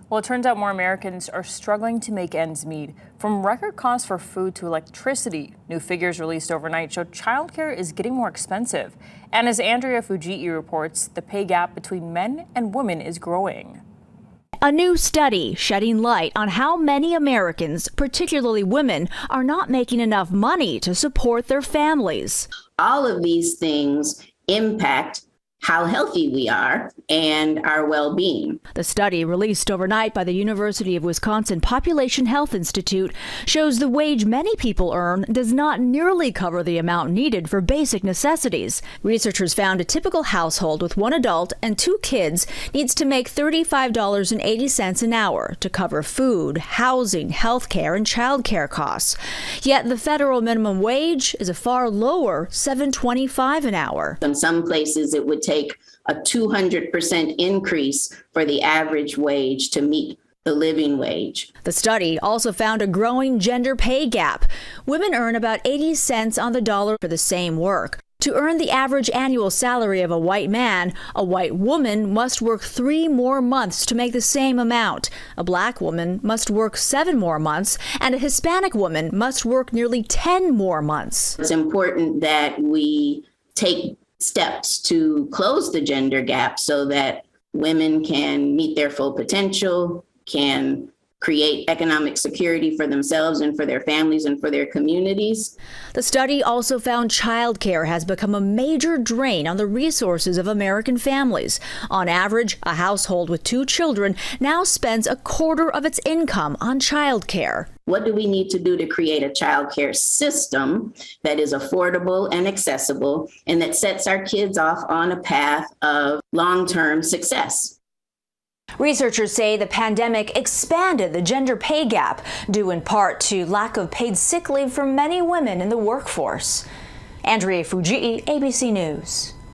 Well, it turns out more Americans are struggling to make ends meet. From record costs for food to electricity, new figures released overnight show childcare is getting more expensive. And as Andrea Fujii reports, the pay gap between men and women is growing. A new study shedding light on how many Americans, particularly women, are not making enough money to support their families. All of these things impact how healthy we are and our well-being. The study, released overnight by the University of Wisconsin Population Health Institute, shows the wage many people earn does not nearly cover the amount needed for basic necessities. Researchers found a typical household with one adult and two kids needs to make $35.80 an hour to cover food, housing, health care, and child care costs. Yet the federal minimum wage is a far lower $7.25 an hour. In some places, it would take a 200% increase for the average wage to meet the living wage. The study also found a growing gender pay gap. Women earn about 80 cents on the dollar for the same work. To earn the average annual salary of a white man, a white woman must work 3 more months to make the same amount. A black woman must work 7 more months, and a Hispanic woman must work nearly 10 more months. It's important that we take steps to close the gender gap so that women can meet their full potential, can create economic security for themselves and for their families and for their communities. The study also found childcare has become a major drain on the resources of American families. On average, a household with 2 children now spends a quarter of its income on childcare. What do we need to do to create a childcare system that is affordable and accessible and that sets our kids off on a path of long-term success? Researchers say the pandemic expanded the gender pay gap, due in part to lack of paid sick leave for many women in the workforce. Andrea Fujii, ABC News.